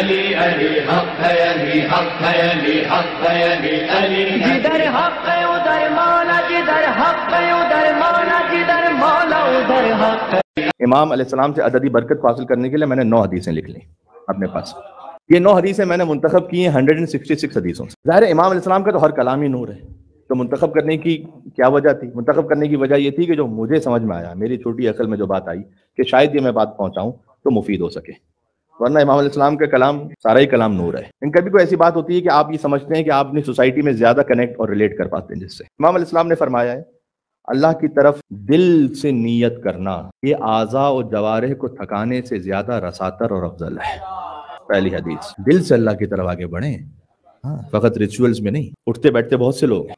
علی علی حق ہے علی حق ہے علی حق ہے علی علی جدھر حق ہے ادھر مولا جدھر حق ہے ادھر مولا جدھر مولا ادھر حق ہے۔ امام علیہ السلام سے عددی برکت کو حاصل کرنے کے لیے میں نے 9 حدیثیں لکھ لی اپنے پاس. یہ 9 حدیثیں میں نے منتخب کی ہیں 166 حدیثوں سے. ظاہر ہے امام علیہ السلام کا تو ہر کلام ہی نور ہے. تو منتخب کرنے کی کیا وجہ تھی؟ منتخب کرنے کی وجہ یہ تھی کہ جو مجھے سمجھ میں آیا، میری چھوٹی عقل میں جو بات آئی کہ شاید یہ میں بات پہنچاؤں تو مفید ہو سکے. ورنہ امام علیہ السلام کا کلام سارا ہی کلام نور ہے. کبھی کوئی ایسی بات ہوتی ہے کہ آپ یہ سمجھتے ہیں کہ آپ اپنی سوسائٹی میں زیادہ کنیکٹ اور ریلیٹ کر پاتے ہیں جس سے. امام علیہ السلام نے فرمایا ہے اللہ کی طرف دل سے نیت کرنا یہ اعضاء و جوارح کو تھکانے سے زیادہ رساتر اور افضل ہے. پہلی حدیث، دل سے اللہ کی طرف آگے بڑھیں، ہاں فقط ریچولز میں نہیں. اٹھتے بیٹھتے بہت سے لوگ ہیں،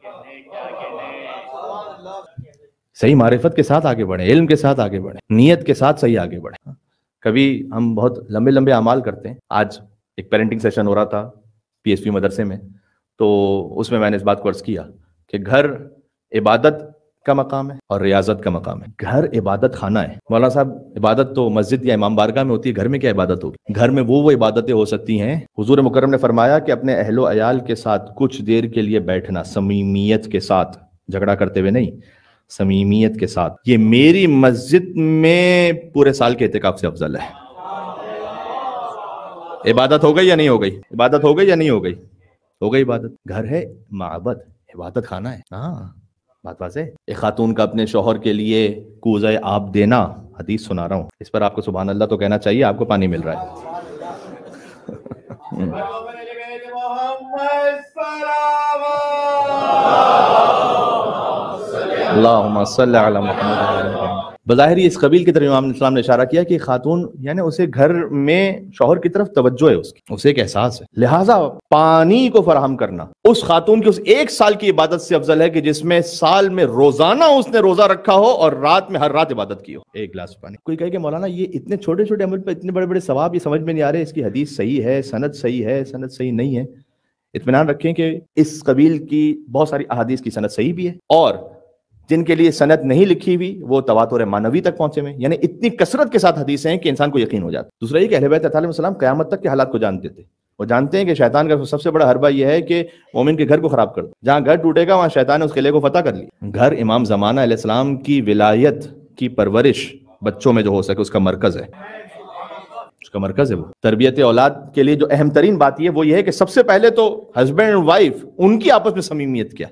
صحیح معرفت کے ساتھ آگے بڑھیں، علم کے ساتھ آگے بڑھیں، نیت کے ساتھ صحیح آگے بڑھیں. کبھی ہم بہت لمبے لمبے اعمال کرتے ہیں. آج ایک پیرنٹنگ سیشن ہو رہا تھا پی ایس پی مدرسے میں، تو اس میں نے اس بات کو عرض کیا کہ گھر عبادت کا مقام ہے اور ریاضت کا مقام ہے. گھر عبادت خانہ ہے. مولانا صاحب عبادت تو مسجد یا امام بارگاہ میں ہوتی ہے، گھر میں کیا عبادت ہوگی؟ گھر میں وہ عبادتیں ہو سکتی ہیں. حضور مکرم نے فرمایا کہ اپنے اہل و عیال کے ساتھ کچھ دیر کے لیے بیٹھنا صمیمیت کے ساتھ، جھگڑا کرتے ہوئے نہیں، صمیمیت کے ساتھ، یہ میری مسجد میں پورے سال کے اعتکاف سے افضل ہے. عبادت ہو گئی یا نہیں ہو گئی؟ عبادت ہو گئی یا نہیں ہو گئی؟ ہو گئی عبادت. گھر ہے معبد، عبادت خانہ ہے. ہاں بات واضح. ایک خاتون کا اپنے شوہر کے لیے کوزہ آب دینا، حدیث سنا رہا ہوں، اس پر آپ کو سبحان اللہ تو کہنا چاہیے، آپ کو پانی مل رہا ہے. اللہم صلی علی محمد. بظاہر اس قبیل کی طرف امام علیہ السلام نے اشارہ کیا کہ خاتون یعنی اسے گھر میں شوہر کی طرف توجہ ہے، اسے ایک احساس ہے، لہٰذا پانی کو فراہم کرنا اس خاتون کی اس 1 سال کی عبادت سے افضل ہے کہ جس میں سال میں روزانہ اس نے روزہ رکھا ہو اور رات میں ہر رات عبادت کی ہو. 1 گلاس پانی. کوئی کہے کہ مولانا یہ اتنے چھوٹے چھوٹے عمل پہ اتنے بڑے بڑے ثواب، یہ سمجھ میں نہیں آ رہے، اس کی حدیث صحیح ہے، سند صحیح ہے، سند صحیح نہیں ہے. اطمینان رکھیں کہ اس قبیل کی بہت ساری احادیث کی سند صحیح بھی ہے، اور جن کے لیے سند نہیں لکھی ہوئی وہ تواتر معنوی تک پہنچے ہوئے، یعنی اتنی کثرت کے ساتھ حدیثیں ہیں کہ انسان کو یقین ہو جاتا. دوسرا یہ کہ اہل بیت علیہ السلام قیامت تک کے حالات کو جانتے تھے. وہ جانتے ہیں کہ شیطان کا سب سے بڑا حربہ یہ ہے کہ مومن کے گھر کو خراب کر دو. جہاں گھر ٹوٹے گا وہاں شیطان نے اس قلعے کو فتح کر لی. گھر امام زمانہ علیہ السلام کی ولایت کی پرورش بچوں میں جو ہو سکے اس کا مرکز ہے، اس کا مرکز ہے. وہ تربیت اولاد کے لیے جو اہم ترین بات یہ وہ یہ ہے کہ سب سے پہلے تو ہسبینڈ اینڈ وائف ان کی آپس میں صمیمیت کیا،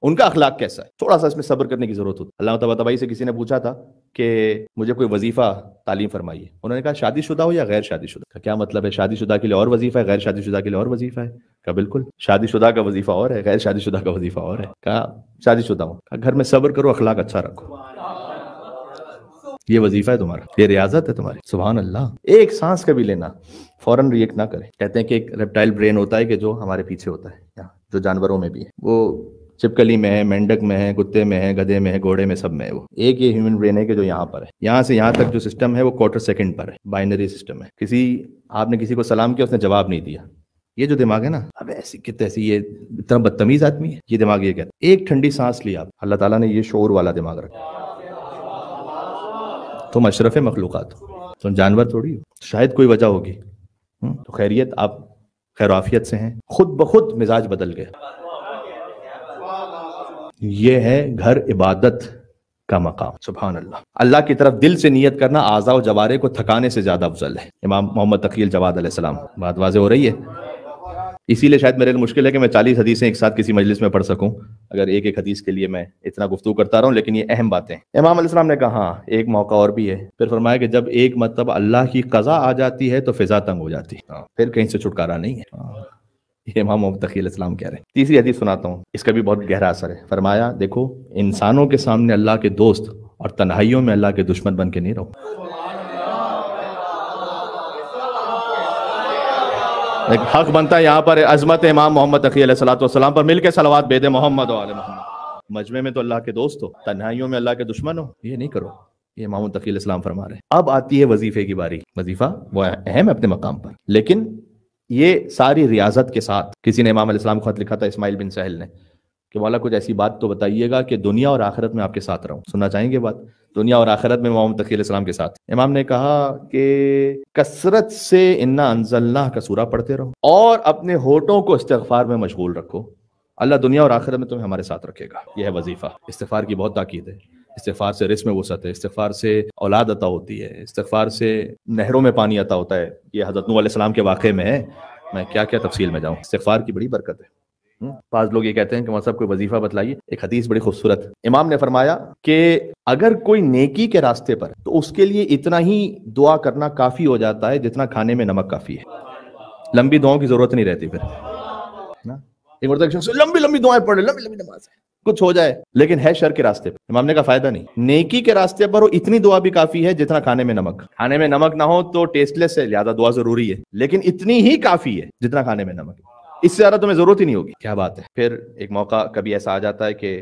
ان کا اخلاق کیسا ہے. تھوڑا سا اس میں صبر کرنے کی ضرورت ہوتی. علامہ طباطبائی سے کسی نے پوچھا تھا کہ مجھے کوئی وظیفہ تعلیم فرمائیے. انہوں نے کہا شادی شدہ ہو یا غیر شادی شدہ. کیا مطلب ہے؟ شادی شدہ کے لیے اور وظیفہ ہے، غیر شادی شدہ کے لیے اور وظیفہ ہے. کہا بالکل، شادی شدہ کا وظیفہ اور ہے، غیر شادی شدہ کا وظیفہ اور ہے. کہا شادی شدہ ہوں. کہا گھر میں صبر کرو، اخلاق اچھا رکھو، یہ وظیفہ ہے تمہارا، یہ ریاضت ہے تمہاری. سبحان اللہ. ایک سانس کبھی لینا فوراً ریئیکٹ نہ کرے. کہتے ہیں کہ ایک ریپٹائل برین ہوتا ہے کہ جو ہمارے پیچھے ہوتا ہے، جو جانوروں میں بھی ہے. وہ چپکلی میں ہے، مینڈک میں ہے، کتے میں ہے، گدھے میں ہے، گھوڑے میں، سب میں ہے. وہ ایک یہ ہیومن برین ہے کہ جو یہاں پر ہے. یہاں سے یہاں تک جو سسٹم ہے وہ کوارٹر سیکنڈ پر ہے، بائنری سسٹم ہے. آپ نے کسی کو سلام کیا، اس نے جواب نہیں دیا. یہ جو دماغ ہے نا، اب ایسی کتنے ایسی یہ اتنا بدتمیز آدمی ہے، یہ دماغ یہ کہتا ہے. ایک ٹھنڈی سانس لیا، اللہ تعالیٰ نے یہ شعور والا دماغ رکھا. تم اشرف مخلوقات ہو، تم جانور تھوڑی ہو. شاید کوئی وجہ ہوگی. تو خیریت، آپ خیر و عافیت سے ہیں. خود بخود مزاج بدل گئے. یہ ہے گھر عبادت کا مقام. سبحان اللہ. اللہ کی طرف دل سے نیت کرنا اعضاء و جوارح کو تھکانے سے زیادہ افضل ہے. امام محمد تقی الجواد علیہ السلام. بات واضح ہو رہی ہے. اسی لیے شاید میرے لیے مشکل ہے کہ میں 40 حدیثیں ایک ساتھ کسی مجلس میں پڑھ سکوں، اگر ایک ایک حدیث کے لیے میں اتنا گفتگو کرتا رہوں. لیکن یہ اہم باتیں. امام علیہ السلام نے کہا ہاں ایک موقع اور بھی ہے. پھر فرمایا کہ جب ایک مرتبہ اللہ کی قضا آ جاتی ہے تو فضا تنگ ہو جاتی ہے، پھر کہیں سے چھٹکارا نہیں ہے. یہ امام محمد تقی علیہ السلام کہہ رہے ہیں. تیسری حدیث سناتا ہوں، اس کا بھی بہت گہرا اثر ہے. فرمایا دیکھو انسانوں کے سامنے اللہ کے دوست اور تنہائیوں میں اللہ کے دشمن بن کے نہیں رہو. ایک حق بنتا ہے یہاں پر عظمت امام محمد تقی علیہ السلام پر مل کے صلوات بھیجے محمد و آل محمد. مجمع میں تو اللہ کے دوست ہو، تنہائیوں میں اللہ کے دشمن ہو، یہ نہیں کرو. یہ امام تقی علیہ السلام فرما رہے ہیں. اب آتی ہے وظیفے کی باری. وظیفہ وہ اہم ہے اپنے مقام پر، لیکن یہ ساری ریاضت کے ساتھ. کسی نے امام علیہ السلام کو خط لکھا تھا، اسماعیل بن سہل نے. کہ مولا کچھ ایسی بات تو بتائیے گا کہ دنیا اور آخرت میں آپ کے ساتھ رہوں. سننا چاہیں گے بات؟ دنیا اور آخرت میں امام تقی علیہ السلام کے ساتھ. امام نے کہا کہ کثرت سے انا انزلناہ کا سورہ پڑھتے رہو اور اپنے ہونٹوں کو استغفار میں مشغول رکھو. اللہ دنیا اور آخرت میں تمہیں ہمارے ساتھ رکھے گا. یہ ہے وظیفہ. استغفار کی بہت تاکید ہے. استغفار سے رزق میں وسعت ہے. استغفار سے اولاد عطا ہوتی ہے. استغفار سے نہروں میں پانی عطا ہوتا ہے. یہ حضرت نوح علیہ السلام کے واقعے میں ہے. میں کیا کیا تفصیل میں جاؤں. استغفار کی بڑی برکت ہے. بعض لوگ یہ کہتے ہیں کہ مطلب کوئی وظیفہ بتلائیے. ایک حدیث بڑی خوبصورت. امام نے فرمایا کہ اگر کوئی نیکی کے راستے پر تو اس کے لیے اتنا ہی دعا کرنا کافی ہو جاتا ہے جتنا کھانے میں نمک کافی ہے. لمبی دعاؤں کی ضرورت نہیں رہتی پھر. لمبی لمبی دعائیں پڑھ لے, لمبی لمبی نماز ہے, کچھ ہو جائے, لیکن ہے شر کے راستے پہ. امام نے کا فائدہ نہیں. نیکی کے راستے پر اتنی دعا بھی کافی ہے جتنا کھانے میں نمک. کھانے میں نمک نہ ہو تو ٹیسٹ لیس ہے, لہذا دعا ضروری ہے, لیکن اتنی ہی کافی ہے جتنا کھانے میں نمک. اس سے زیادہ تمہیں ضرورت ہی نہیں ہوگی. کیا بات ہے. پھر ایک موقع کبھی ایسا آ جاتا ہے کہ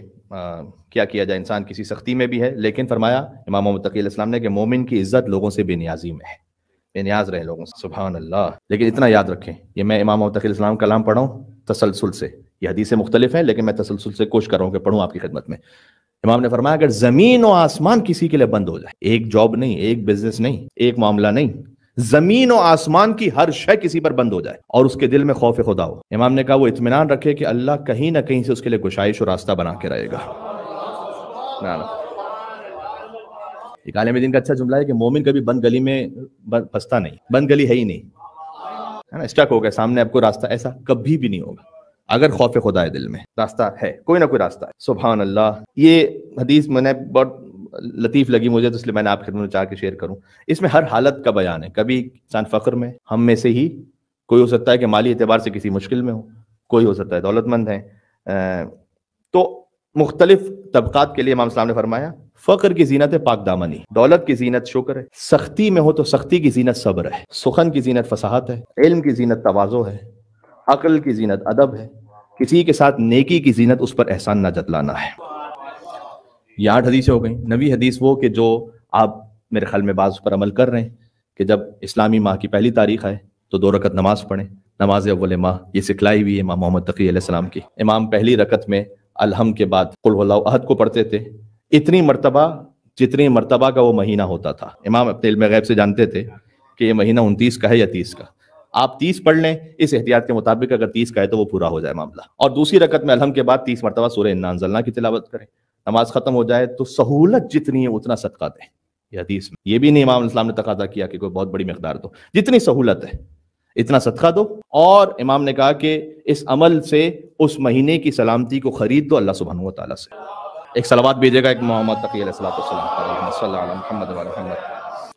کیا کیا جائے, انسان کسی سختی میں بھی ہے, لیکن فرمایا امام محمد تقی علیہ السلام نے کہ مومن کی عزت لوگوں سے بے نیازی میں ہے. بے نیاز رہے لوگوں سے. سبحان اللہ. لیکن اتنا یاد رکھیں, یہ میں امام محمد تقی علیہ السلام کا کلام پڑھا ہوں تسلسل سے. یہ حدیثیں مختلف ہیں لیکن میں تسلسل سے کوشش کر رہا ہوں کہ پڑھوں آپ کی خدمت میں. امام نے فرمایا اگر زمین و آسمان کسی کے لیے بند ہو جائے, ایک جاب نہیں, ایک بزنس نہیں, ایک معاملہ نہیں, زمین و آسمان کی ہر شے کسی پر بند ہو جائے اور اس کے دل میں خوف خدا ہو, امام نے کہا وہ اطمینان رکھے کہ اللہ کہیں نہ کہیں سے اس کے لیے گشائش اور راستہ بنا کے رہے گا. ایک عالم دین کا اچھا جملہ ہے کہ مومن کبھی بند گلی میں پھنستا نہیں. بند گلی ہے ہی نہیں, ہے نا, اسٹک ہو گیا سامنے آپ کو راستہ, ایسا کبھی بھی نہیں ہوگا اگر خوف خدا ہے دل میں. راستہ ہے, کوئی نہ کوئی راستہ ہے. سبحان اللہ. یہ حدیث میں نے بہت لطیف لگی مجھے, تو اس لیے میں نے آپ کی خدمت میں چاہ کے شیئر کروں. اس میں ہر حالت کا بیان ہے. کبھی انسان فقر میں, ہم میں سے ہی کوئی ہو سکتا ہے کہ مالی اعتبار سے کسی مشکل میں ہو, کوئی ہو سکتا ہے دولت مند ہے. تو مختلف طبقات کے لیے امام اسلام نے فرمایا فقر کی زینت پاک دامنی, دولت کی زینت شکر ہے, سختی میں ہو تو سختی کی زینت صبر ہے, سخن کی زینت فصاحت ہے, علم کی زینت تواضع ہے, عقل کی زینت ادب ہے, کسی کے ساتھ نیکی کی زینت اس پر احسان نہ جتلانا ہے. یہ 8 حدیثیں ہو گئیں. 9ویں حدیث وہ کہ جو آپ میرے خیال میں بعض پر عمل کر رہے ہیں کہ جب اسلامی ماہ کی پہلی تاریخ ہے تو 2 رکعت نماز پڑھیں, نماز اول ماہ. یہ سکھلائی ہوئی ہے امام محمد تقی علیہ السلام کی. امام پہلی رکعت میں الحمد کے بعد قل هو اللہ احد کو پڑھتے تھے اتنی مرتبہ جتنی مرتبہ کا وہ مہینہ ہوتا تھا. امام اپنے علم غیب سے جانتے تھے کہ یہ مہینہ 29 کا ہے یا 30 کا. آپ 30 پڑھ لیں اس احتیاط کے مطابق, اگر 30 کا ہے تو وہ پورا ہو جائے معاملہ. اور دوسری رکعت میں الحمد کے بعد 30 مرتبہ سورہ انا انزلنا کی تلاوت کریں. نماز ختم ہو جائے تو سہولت جتنی ہے اتنا صدقہ دیں. یہ حدیث میں یہ بھی نہیں امام اسلام نے تقاضا کیا کہ کوئی بہت بڑی مقدار دو, جتنی سہولت ہے اتنا صدقہ دو. اور امام نے کہا کہ اس عمل سے اس مہینے کی سلامتی کو خرید دو اللہ سبحانہ و تعالیٰ سے. ایک صلوات بھیجے گا ایک محمد تقی علیہ السلام صلی اللہ علیہ محمد و محمد.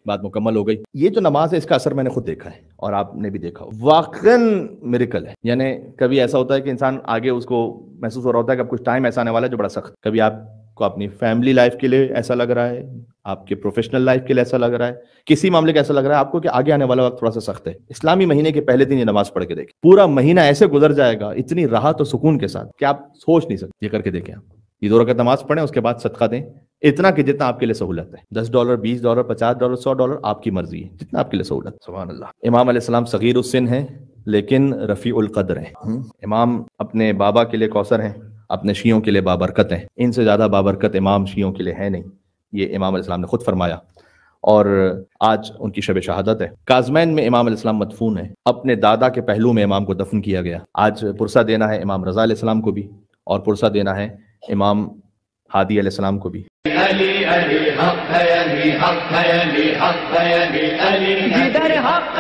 بات مکمل ہو گئی. یہ جو نماز ہے اس کا اثر میں نے خود دیکھا ہے اور آپ نے بھی دیکھا ہو, واقعاً میریکل ہے. یعنی کبھی ایسا ہوتا ہے کہ انسان آگے اس کو محسوس ہو رہا ہوتا ہے کہ اب کچھ ٹائم ایسا آنے والا ہے جو بڑا سخت. کبھی آپ کو اپنی فیملی لائف کے لیے ایسا لگ رہا ہے, آپ کے پروفیشنل لائف کے لیے ایسا لگ رہا ہے, کسی معاملے کا ایسا لگ رہا ہے آپ کو کہ آگے آنے والا وقت تھوڑا سا سخت ہے. اسلامی مہینے کے پہلے دن یہ نماز پڑھ کے دیکھیں, پورا مہینہ ایسے گزر جائے گا اتنی راحت و سکون کے ساتھ کہ آپ سوچ نہیں سکتے. یہ کر کے دیکھیں آپ. یہ 2 رکعت نماز پڑھیں, اس کے بعد صدقہ دیں اتنا کہ جتنا آپ کے لیے سہولت ہے. $10 $20 $50 $100 آپ کی مرضی ہے, جتنا آپ کے لیے سہولت. سبحان اللہ. امام علیہ السلام صغیر السن ہیں لیکن رفیع القدر ہیں. امام اپنے بابا کے لیے کوثر ہیں, اپنے شیعوں کے لیے بابرکت ہیں. ان سے زیادہ بابرکت امام شیعوں کے لیے ہے نہیں. یہ امام علیہ السلام نے خود فرمایا. اور آج ان کی شب شہادت ہے. کاظمین میں امام علیہ السلام مدفون ہیں. اپنے دادا کے پہلو میں امام کو دفن کیا گیا. آج پرسہ دینا ہے امام رضا علیہ السلام کو بھی, اور پرسہ دینا ہے امام ہادی علیہ السلام کو بھی. علی علی حق ہے, علی حق ہے, علی حق ہے, علی علی جدھر حق